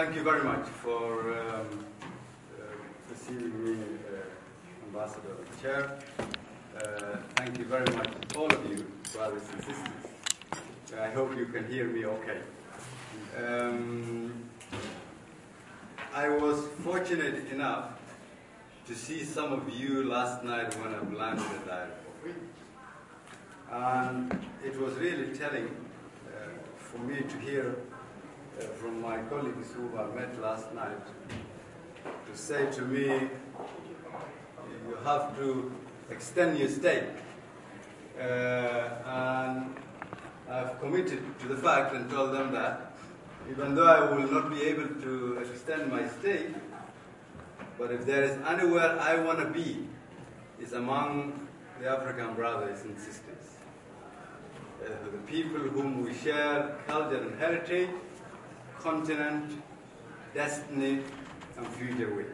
thank you very much for receiving me, Ambassador and Chair. Thank you very much, all of you, brothers and sisters. I hope you can hear me okay. I was fortunate enough to see some of you last night when I landed at the airport. And it was really telling for me to hear from my colleagues who I met last night to say to me, you have to extend your stay. And I've committed to the fact and told them that even though I will not be able to extend my stay, but if there is anywhere I want to be, it's among the African brothers and sisters. The people whom we share culture and heritage, continent, destiny, and future with.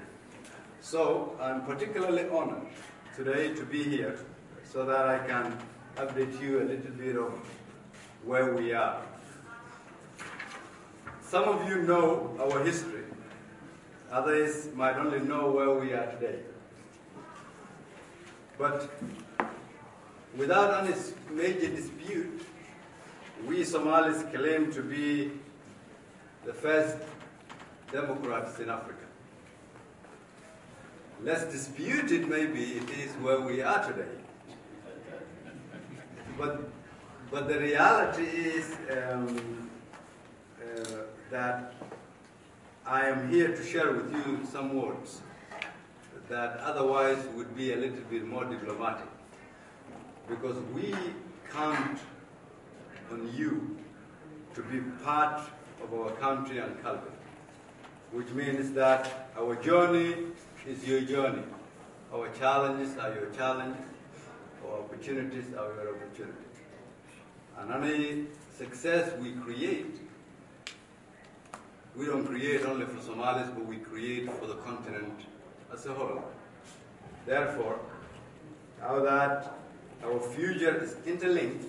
So I'm particularly honored today to be here so that I can update you a little bit of where we are. Some of you know our history. Others might only know where we are today. But without any major dispute, we Somalis claim to be the first democrats in Africa. Less disputed maybe it is where we are today. But the reality is that I am here to share with you some words that otherwise would be a little bit more diplomatic, because we count on you to be part of our country and culture, which means that our journey is your journey. Our challenges are your challenges. Our opportunities are your opportunities. And any success we create, we don't create only for Somalis, but we create for the continent as a whole. Therefore, now that our future is interlinked,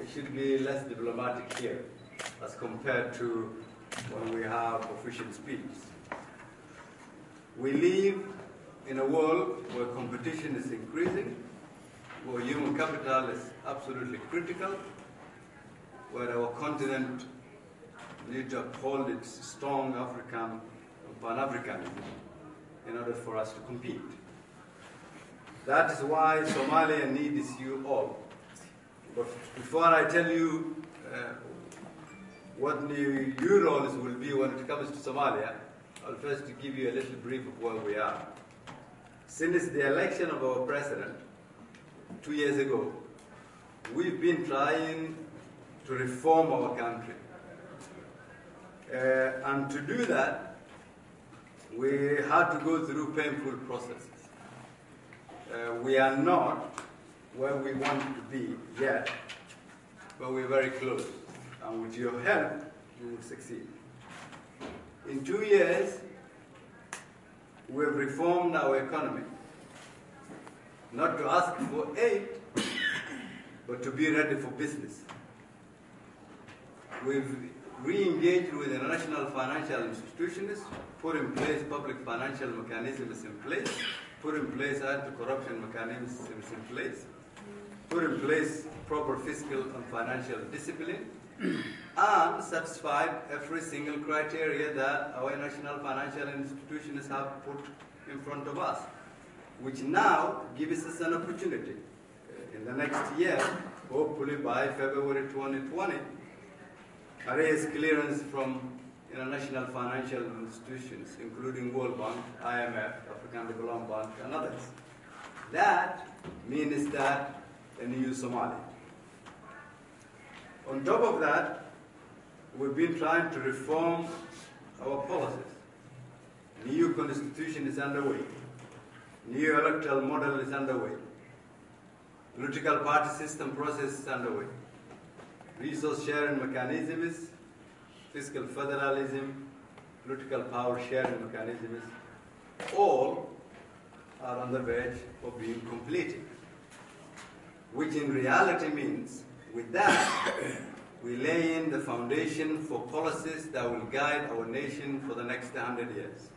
it should be less diplomatic here as compared to when we have official speeches. We live in a world where competition is increasing, where human capital is absolutely critical, where our continent needs to uphold its strong African and Pan-Africanism in order for us to compete. That is why Somalia needs you all. But before I tell you what your roles will be when it comes to Somalia, I'll first give you a little brief of where we are. Since the election of our president 2 years ago, we've been trying to reform our country. And to do that, we had to go through painful processes. We are not where we want to be yet, but we're very close. And with your help, we will succeed. In 2 years, we have reformed our economy. Not to ask for aid, but to be ready for business. We've re-engaged with international financial institutions, put in place public financial mechanisms in place, put in place anti-corruption mechanisms in place, put in place proper fiscal and financial discipline, and satisfied every single criteria that our national financial institutions have put in front of us, which now gives us an opportunity. In the next year, hopefully by February 2020, raise clearance from international financial institutions, including World Bank, IMF, African Development Bank, and others. That means that a new Somalia. On top of that, we've been trying to reform our policies. New constitution is underway. New electoral model is underway. Political party system process is underway. Resource sharing mechanisms, fiscal federalism, political power sharing mechanisms, all are on the verge of being completed. Which in reality means, with that, we lay in the foundation for policies that will guide our nation for the next 100 years.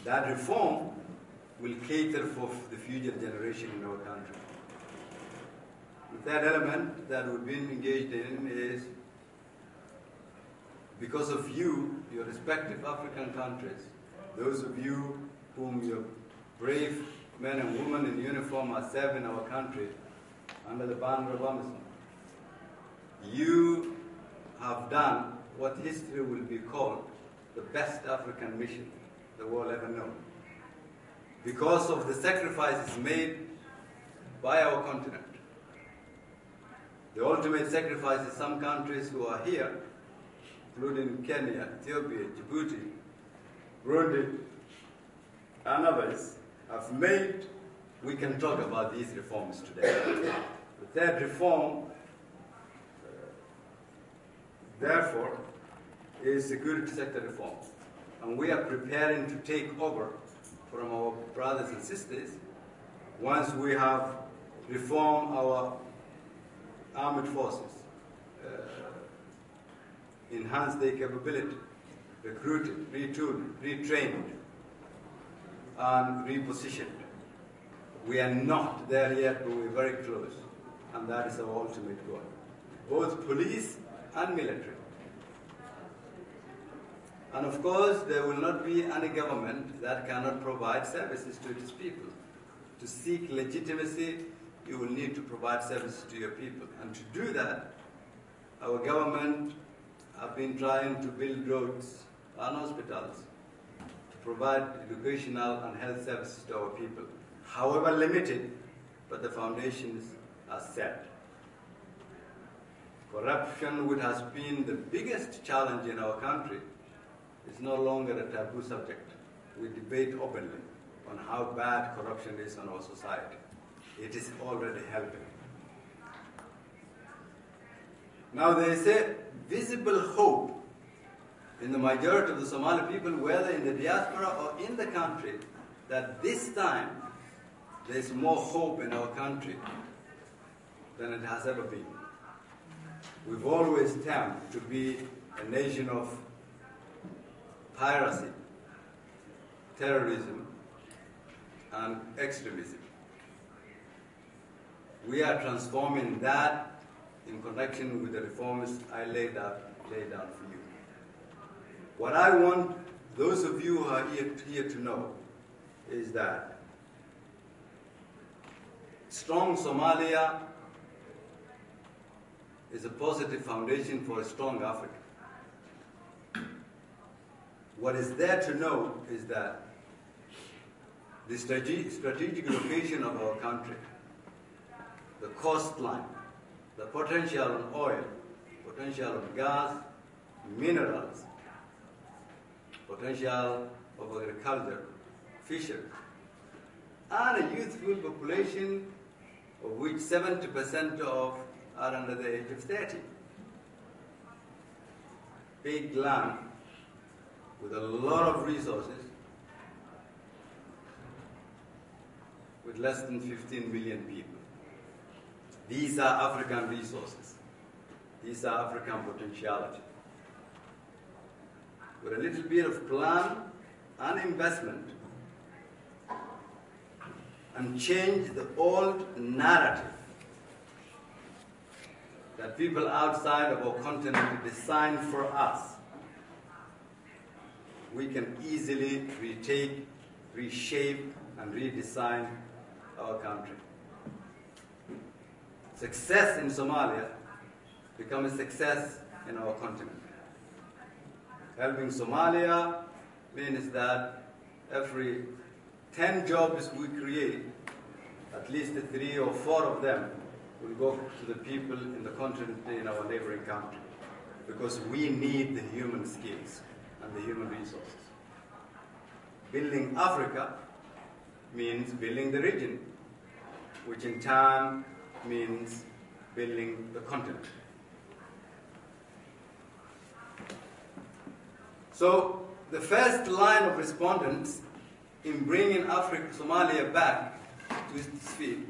That reform will cater for the future generation in our country. The third element that we've been engaged in is, because of you, your respective African countries, those of you whom your brave men and women in uniform are serving our country under the banner of AMISOM, you have done what history will be called the best African mission the world ever known. Because of the sacrifices made by our continent. The ultimate sacrifices some countries who are here, including Kenya, Ethiopia, Djibouti, Burundi, and others, have made. We can talk about these reforms today. The third reform, therefore, is security sector reform. And we are preparing to take over from our brothers and sisters once we have reformed our armed forces, enhanced their capability, recruited, retooled, retrained, and repositioned. We are not there yet, but we're very close, and that is our ultimate goal, both police and military. And of course, there will not be any government that cannot provide services to its people. To seek legitimacy, you will need to provide services to your people. And to do that, our government have been trying to build roads and hospitals to provide educational and health services to our people. However limited, but the foundations are set. Corruption, which has been the biggest challenge in our country, is no longer a taboo subject. We debate openly on how bad corruption is in our society. It is already helping. Now there is a visible hope in the majority of the Somali people, whether in the diaspora or in the country, that this time there is more hope in our country than it has ever been. We've always termed to be a nation of piracy, terrorism, and extremism. We are transforming that in connection with the reforms I laid out for you. What I want those of you who are here to know is that strong Somalia is a positive foundation for a strong Africa. What is there to know is that the strategic location of our country, the coastline, the potential on oil, potential on gas, minerals, potential of agriculture, fisheries, and a youthful population of which 70% of are under the age of 30. Big land with a lot of resources, with less than 15 million people. These are African resources. These are African potentiality. With a little bit of plan and investment, and change the old narrative that people outside of our continent design for us, we can easily retake, reshape, and redesign our country. Success in Somalia becomes a success in our continent. Helping Somalia means that every 10 jobs we create, at least 3 or 4 of them will go to the people in the continent in our neighboring country, because we need the human skills and the human resources. Building Africa means building the region, which in turn means building the continent. So the first line of respondents in bringing Somalia back to its feet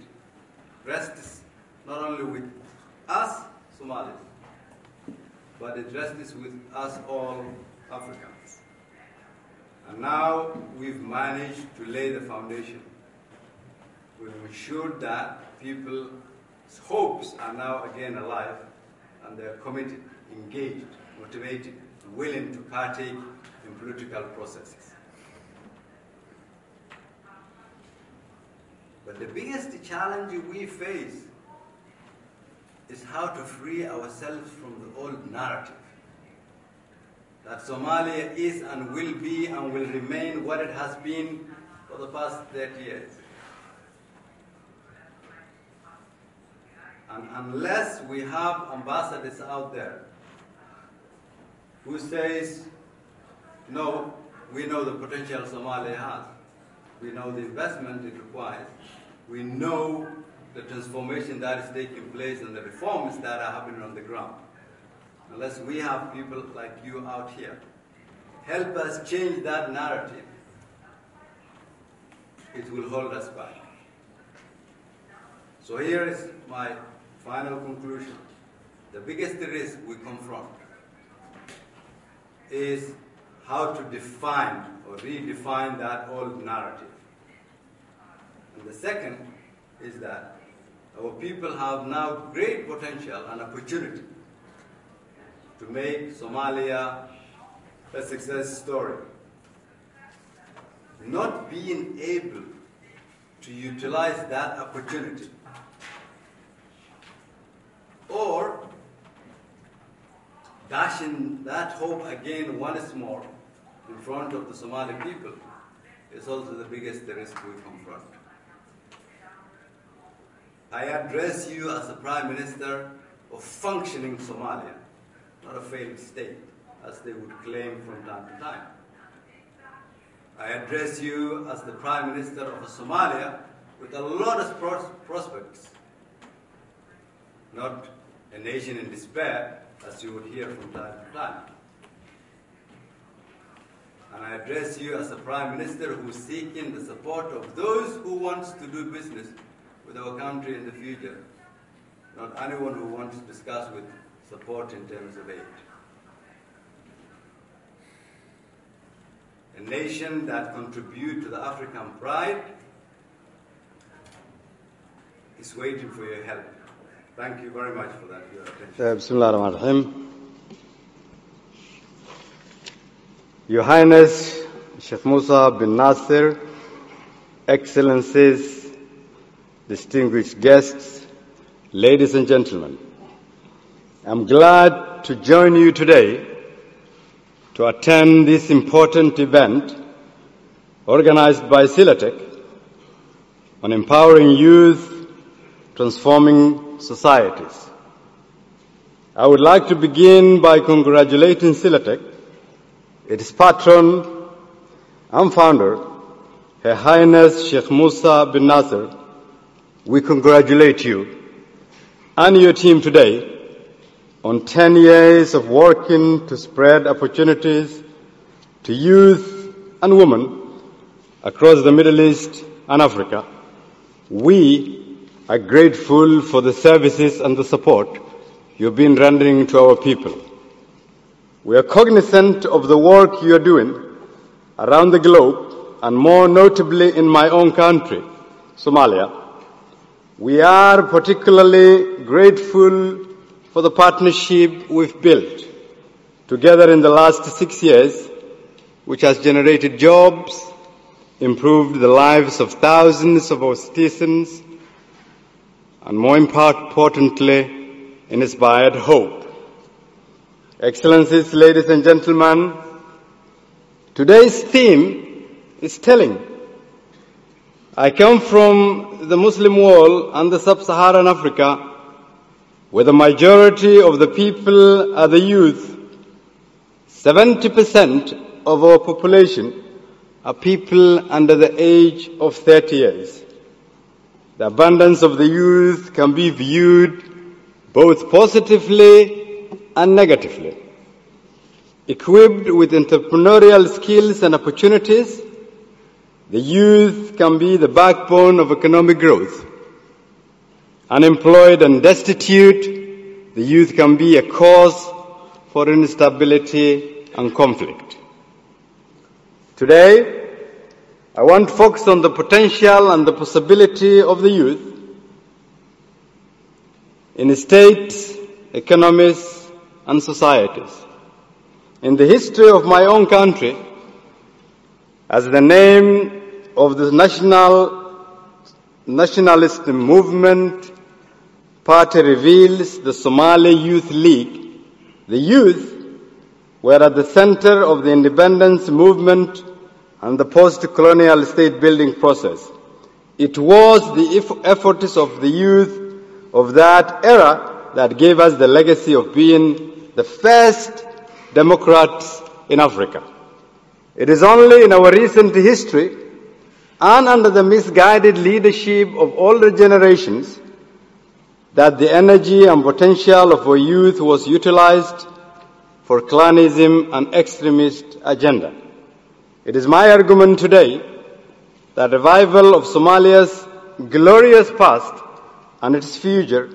rests not only with us, Somalis, but it rests with us all Africans. And now we've managed to lay the foundation. We've ensured that people's hopes are now again alive, and they're committed, engaged, motivated, willing to partake in political processes. But the biggest challenge we face is how to free ourselves from the old narrative that Somalia is and will be and will remain what it has been for the past 30 years. And unless we have ambassadors out there who says, no, we know the potential Somalia has, we know the investment it requires, we know the transformation that is taking place and the reforms that are happening on the ground. Unless we have people like you out here, help us change that narrative, it will hold us back. So here is my final conclusion. The biggest risk we confront is how to define or redefine that old narrative. And the second is that our people have now great potential and opportunity to make Somalia a success story. Not being able to utilize that opportunity or dashing that hope again once more in front of the Somali people is also the biggest risk we confront. I address you as a Prime Minister of functioning Somalia, not a failed state, as they would claim from time to time. I address you as the Prime Minister of a Somalia with a lot of prospects, not a nation in despair, as you would hear from time to time. And I address you as a Prime Minister who is seeking the support of those who want to do business with our country in the future, not anyone who wants to discuss with support in terms of aid. A nation that contributes to the African pride is waiting for your help. Thank you very much for that, your attention. Bismillah ar-Rahman ar-Rahim. Your Highness, Sheikh Musa bin Nasser, Excellencies, distinguished guests, ladies and gentlemen, I'm glad to join you today to attend this important event organized by Silatec on empowering youth, transforming societies. I would like to begin by congratulating Silatec, its patron and founder, Her Highness Sheikh Musa bin Nasser. We congratulate you and your team today on 10 years of working to spread opportunities to youth and women across the Middle East and Africa. We are grateful for the services and the support you've been rendering to our people. We are cognizant of the work you are doing around the globe, and more notably in my own country, Somalia. We are particularly grateful for the partnership we've built together in the last 6 years, which has generated jobs, improved the lives of thousands of our citizens, and more importantly, inspired hope. Excellencies, ladies and gentlemen, today's theme is telling. I come from the Muslim world and the sub-Saharan Africa, where the majority of the people are the youth. 70% of our population are people under the age of 30 years. The abundance of the youth can be viewed both positively and negatively. Equipped with entrepreneurial skills and opportunities, the youth can be the backbone of economic growth. Unemployed and destitute, the youth can be a cause for instability and conflict. Today, I want to focus on the potential and the possibility of the youth in states, economies, and societies. In the history of my own country, as the name of the nationalist movement party reveals, the Somali Youth League, the youth were at the center of the independence movement and the post-colonial state-building process. It was the efforts of the youth of that era that gave us the legacy of being the first democrats in Africa. It is only in our recent history and under the misguided leadership of older generations that the energy and potential of our youth was utilized for clanism and extremist agenda. It is my argument today that revival of Somalia's glorious past and its future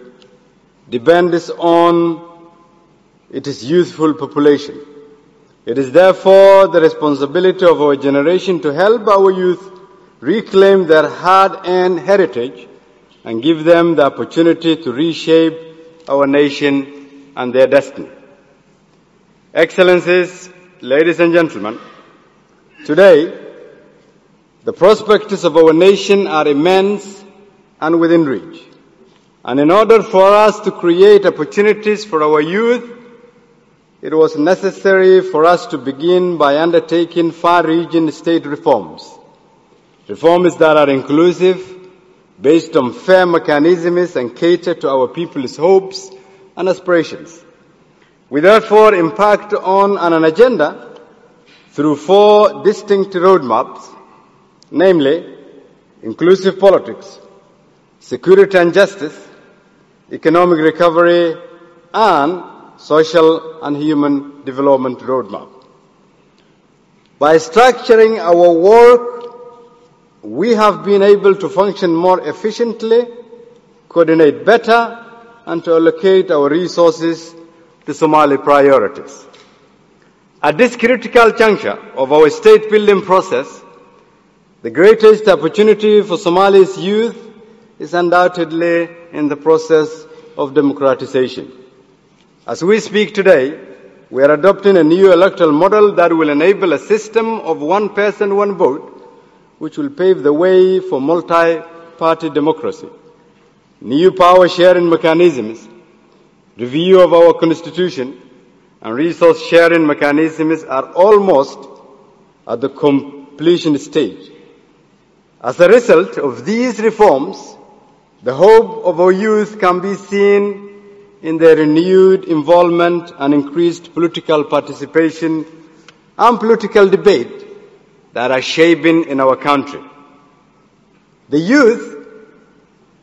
depends on its youthful population. It is therefore the responsibility of our generation to help our youth reclaim their hard-earned heritage and give them the opportunity to reshape our nation and their destiny. Excellencies, ladies and gentlemen, today, the prospects of our nation are immense and within reach. And in order for us to create opportunities for our youth, it was necessary for us to begin by undertaking far-reaching state reforms. Reforms that are inclusive, based on fair mechanisms and cater to our people's hopes and aspirations. We therefore impact on an agenda through 4 distinct roadmaps, namely inclusive politics, security and justice, economic recovery, and social and human development roadmap. By structuring our work, we have been able to function more efficiently, coordinate better, and to allocate our resources to Somali priorities. At this critical juncture of our state-building process, the greatest opportunity for Somali's youth is undoubtedly in the process of democratization. As we speak today, we are adopting a new electoral model that will enable a system of one person, one vote, which will pave the way for multi-party democracy. New power-sharing mechanisms, review of our constitution, and resource-sharing mechanisms are almost at the completion stage. As a result of these reforms, the hope of our youth can be seen in their renewed involvement and increased political participation and political debate that are shaping in our country. The youth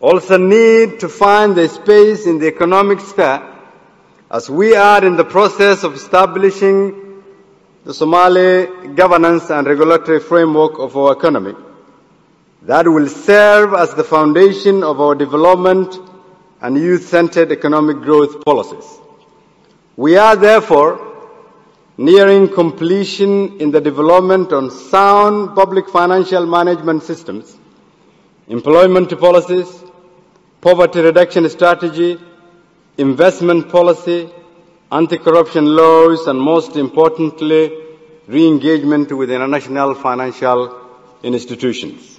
also need to find their space in the economic sphere, as we are in the process of establishing the Somali governance and regulatory framework of our economy that will serve as the foundation of our development and youth-centered economic growth policies. We are therefore nearing completion in the development on sound public financial management systems, employment policies, poverty reduction strategy, investment policy, anti-corruption laws, and most importantly, re-engagement with international financial institutions.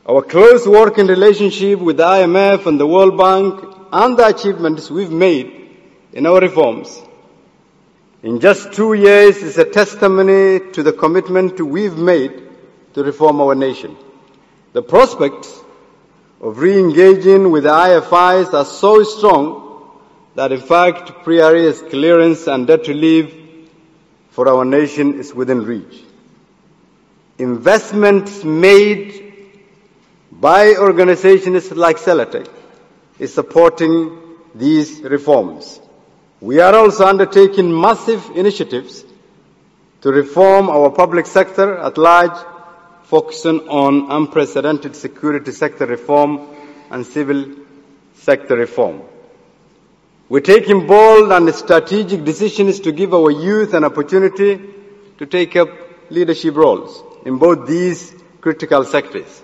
Our close working relationship with the IMF and the World Bank and the achievements we've made in our reforms in just 2 years is a testimony to the commitment we've made to reform our nation. The prospects of re-engaging with the IFIs are so strong that in fact pre-arrears clearance and debt relief for our nation is within reach. Investments made by organizations like Celatec is supporting these reforms. We are also undertaking massive initiatives to reform our public sector at large, focusing on unprecedented security sector reform and civil sector reform. We're taking bold and strategic decisions to give our youth an opportunity to take up leadership roles in both these critical sectors.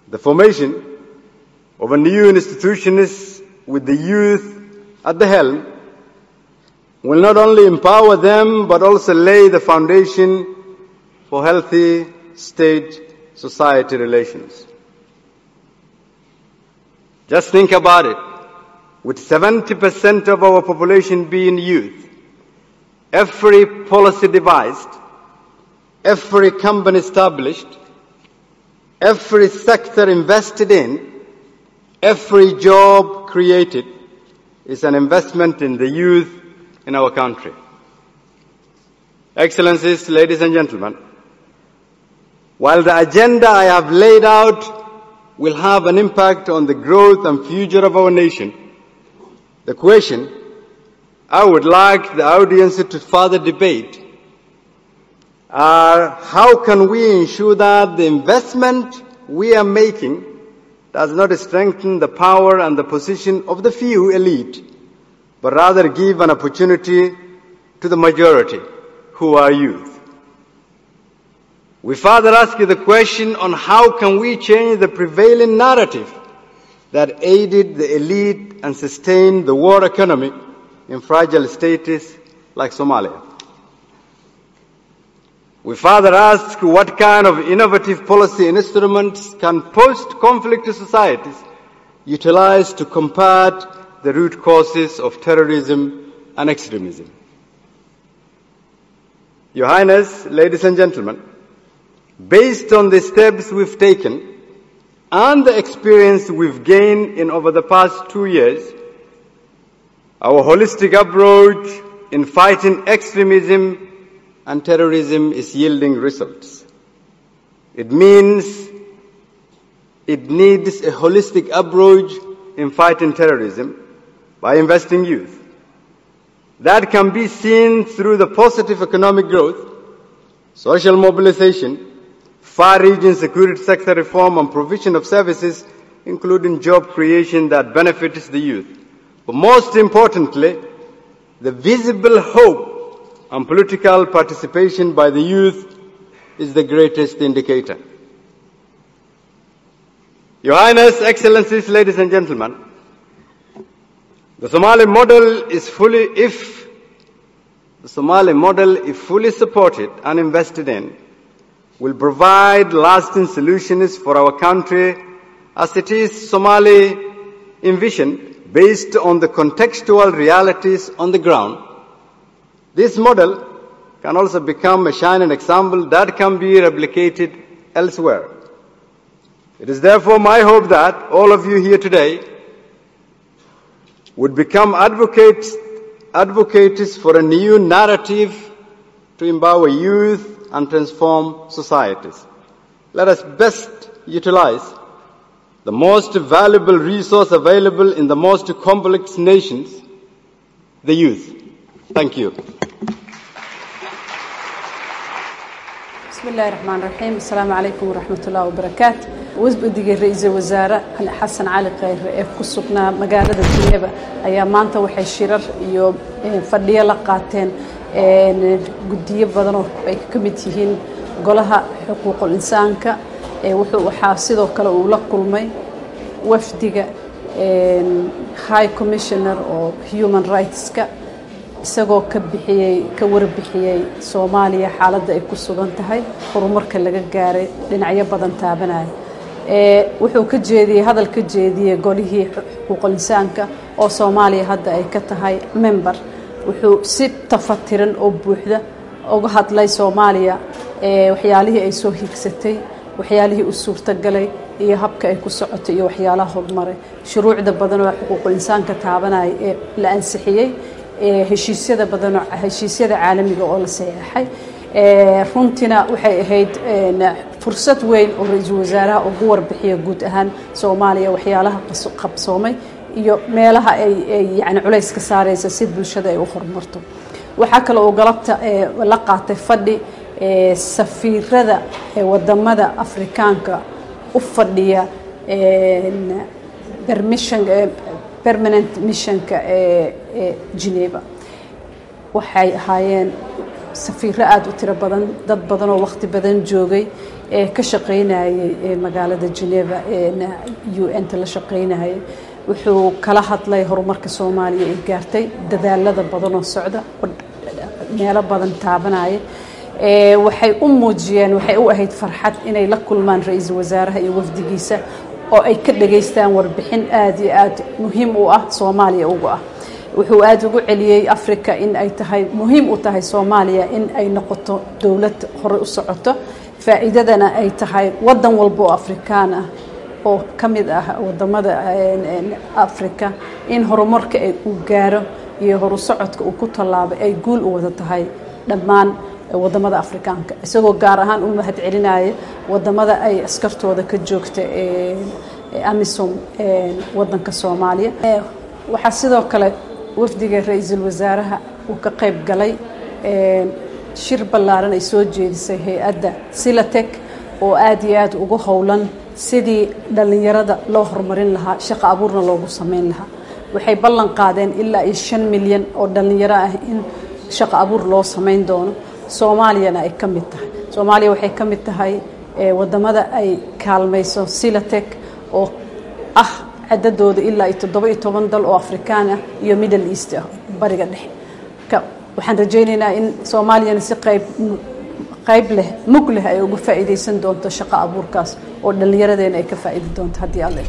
The formation of a new institutions with the youth at the helm will not only empower them but also lay the foundation for healthy state-society relations. Just think about it. With 70% of our population being youth, every policy devised, every company established, every sector invested in, every job created is an investment in the youth in our country. Excellencies, ladies and gentlemen, while the agenda I have laid out will have an impact on the growth and future of our nation, the question I would like the audience to further debate are how can we ensure that the investment we are making does not strengthen the power and the position of the few elite, but rather give an opportunity to the majority who are youth. We further ask the question on how can we change the prevailing narrative that aided the elite and sustained the war economy in fragile states like Somalia. We further ask what kind of innovative policy instruments can post-conflict societies utilize to combat the root causes of terrorism and extremism. Your Highness, ladies and gentlemen, based on the steps we've taken and the experience we've gained in over the past 2 years, our holistic approach in fighting extremism and terrorism is yielding results. It means it needs a holistic approach in fighting terrorism by investing youth. That can be seen through the positive economic growth, social mobilization, far-reaching security sector reform and provision of services, including job creation that benefits the youth. But most importantly, the visible hope and political participation by the youth is the greatest indicator. Your Highness, Excellencies, ladies and gentlemen, the Somali model is if fully supported and invested in, will provide lasting solutions for our country as it is Somali envisioned based on the contextual realities on the ground. This model can also become a shining example that can be replicated elsewhere. It is therefore my hope that all of you here today would become advocates for a new narrative to empower youth and transform societies. Let us best utilize the most valuable resource available in the most complex nations, the youth. Thank you. بسم الله الرحمن الرحيم. السلام عليكم ورحمة الله وبركاته. وزبدي رئيس الوزراء حسن علي خير كسبنا مقالة جنيفا أيام مانتا وحي الشرر يوم فردية لقاتين قدية بدنو كمتيهين قولها حقوق الإنسان وحاسدو كلا ولقل مي وفدق هاي كوميشنر أو هيومن رايتس isagoo ka warbixiyay Soomaaliya xaaladda ay ku sugan tahay horumarka laga gaaray dhinacyo badan taabanay wuxuu ka jeediyay hadal ka jeediyay golihii xuquuqul insaanka oo Soomaaliya hadda ay ka tahay member wuxuu si tafatiran oo buuxda uga hadlay Soomaaliya waxyaalihii ay soo higsatay waxyaalihii u suurtagalay iyo habka ay ku socotay iyo waxyaalaha horumaray shuruucda badan oo xuquuqul insaanka taabanay la ansixiyay heshiisyada badan oo heshiisyada caalamiga oo la saxeexay runtina waxay ahayd fursad weyn oo ra'iisul wasaaraha ugu warbixiyo guud ahaan Soomaaliya waxyaalaha qabsoomay iyo meelaha ay yani culays ka saaraysa si bulshada ay u horumarto waxa kale oo galabta la qaatay fadhi safiirada wadamada Afrikaanka u fadhiya permanent missionka Geneva waxay ahaayeen safiiro aad u tiro badan dad badan oo waqti badan joogay ka shaqeynayay magaalada Geneva UN la shaqeynayay wuxuu kala hadlay horumarka Soomaaliya ee gaartay dadaalada badan oo socda meelo badan taabanaya waxay u muujiyeen waxay u ahayd farxad inay la kulmaan ra'iisul wasaaraha iyo wafdigiisa oo ay ka dhageystaan warbixin aad iyo aad muhiim u ah Soomaaliya ugu ah wuxuu aad ugu celiyay Afrika in ay tahay muhiim u tahay Soomaaliya in ay noqoto dawlad hore u socoto faa'iidadana ay tahay wadan walba oo Afrikaan ah oo kamid ah wadamada Afrika in horumarka ay u gaaro iyo horu socodka uu ku talaabay ay guul u wada tahay dhammaan wadamada Afrikaanka isagoo gaar ahaan u mahad celinaya wadamada ay askartooda ka joogta AMISOM wadanka Soomaaliya waxa sidoo kale wafdiga ra'iisul wasaaraha uu ka qayb galay shir ballaaran ay soo jeedisay hay'adda Silatek oo aad iyo aad ugu howlan sidii dhalinyarada loo horumarin lahaa shaqo abuurna loogu sameyn lahaa waxay ballan qaadeen ilaa 5 milyan oo dhalinyaro ah in shaqo abuur loo sameyn doono Soomaaliyana ay kamid tahay Soomaaliya waxay kamid tahay wadamada ay kaalmayso Silatek oo ah cadadooda ilaa 17 dal oo Afrikaan ah iyo Middle East ah bariga dhexe waxaan rajaynaynaa in Soomaaliyana si qayb leh mug leh ay uga faa'iideysan doonto shaqo abuurkaas oo dhalinyaradeen ay ka faa'iidi doonto hadii alle